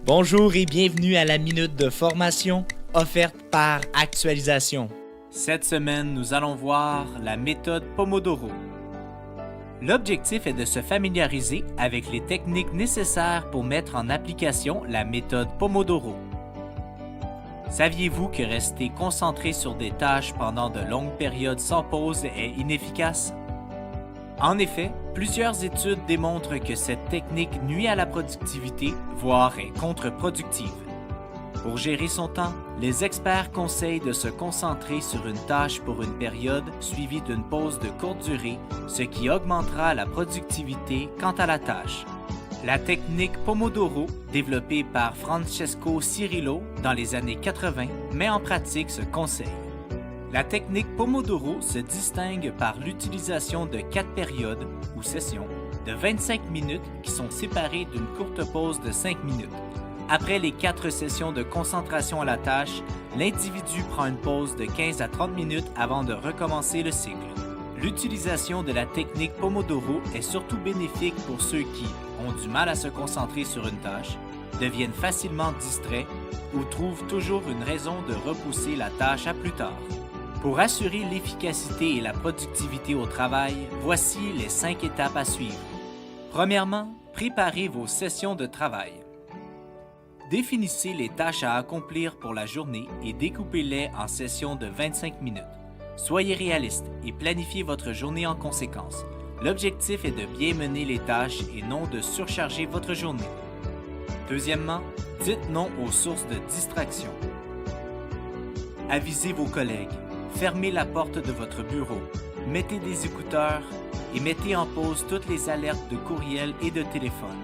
Bonjour et bienvenue à la minute de formation offerte par Actualisation. Cette semaine, nous allons voir la méthode Pomodoro. L'objectif est de se familiariser avec les techniques nécessaires pour mettre en application la méthode Pomodoro. Saviez-vous que rester concentré sur des tâches pendant de longues périodes sans pause est inefficace? En effet, plusieurs études démontrent que cette technique nuit à la productivité, voire est contre-productive. Pour gérer son temps, les experts conseillent de se concentrer sur une tâche pour une période suivie d'une pause de courte durée, ce qui augmentera la productivité quant à la tâche. La technique Pomodoro, développée par Francesco Cirillo dans les années 80, met en pratique ce conseil. La technique Pomodoro se distingue par l'utilisation de 4 périodes ou sessions de 25 minutes qui sont séparées d'une courte pause de 5 minutes. Après les 4 sessions de concentration à la tâche, l'individu prend une pause de 15 à 30 minutes avant de recommencer le cycle. L'utilisation de la technique Pomodoro est surtout bénéfique pour ceux qui ont du mal à se concentrer sur une tâche, deviennent facilement distraits ou trouvent toujours une raison de repousser la tâche à plus tard. Pour assurer l'efficacité et la productivité au travail, voici les 5 étapes à suivre. Premièrement, préparez vos sessions de travail. Définissez les tâches à accomplir pour la journée et découpez-les en sessions de 25 minutes. Soyez réaliste et planifiez votre journée en conséquence. L'objectif est de bien mener les tâches et non de surcharger votre journée. Deuxièmement, dites non aux sources de distraction. Avisez vos collègues. Fermez la porte de votre bureau, mettez des écouteurs et mettez en pause toutes les alertes de courriel et de téléphone.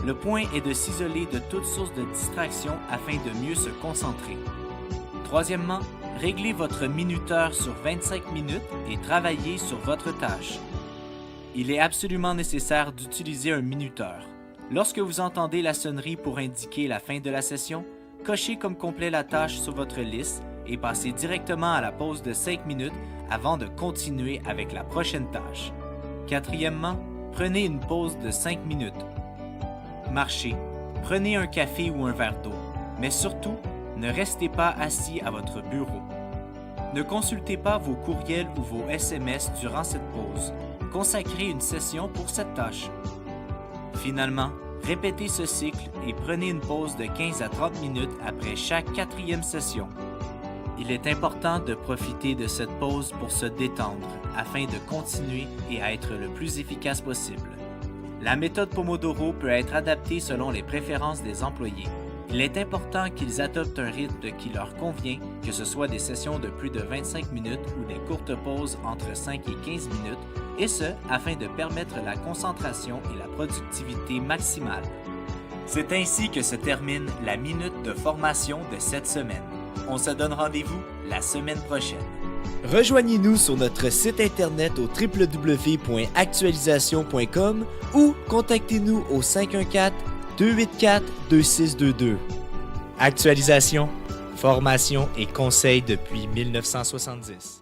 Le point est de s'isoler de toute source de distraction afin de mieux se concentrer. Troisièmement, réglez votre minuteur sur 25 minutes et travaillez sur votre tâche. Il est absolument nécessaire d'utiliser un minuteur. Lorsque vous entendez la sonnerie pour indiquer la fin de la session, cochez comme complet la tâche sur votre liste et passez directement à la pause de 5 minutes avant de continuer avec la prochaine tâche. Quatrièmement, prenez une pause de 5 minutes. Marchez, prenez un café ou un verre d'eau, mais surtout, ne restez pas assis à votre bureau. Ne consultez pas vos courriels ou vos SMS durant cette pause. Consacrez une session pour cette tâche. Finalement, répétez ce cycle et prenez une pause de 15 à 30 minutes après chaque 4e session. Il est important de profiter de cette pause pour se détendre afin de continuer et à être le plus efficace possible. La méthode Pomodoro peut être adaptée selon les préférences des employés. Il est important qu'ils adoptent un rythme qui leur convient, que ce soit des sessions de plus de 25 minutes ou des courtes pauses entre 5 et 15 minutes, et ce, afin de permettre la concentration et la productivité maximale. C'est ainsi que se termine la minute de formation de cette semaine. On se donne rendez-vous la semaine prochaine. Rejoignez-nous sur notre site internet au www.actualisation.com ou contactez-nous au 514-284-2622. Actualisation, formation et conseils depuis 1970.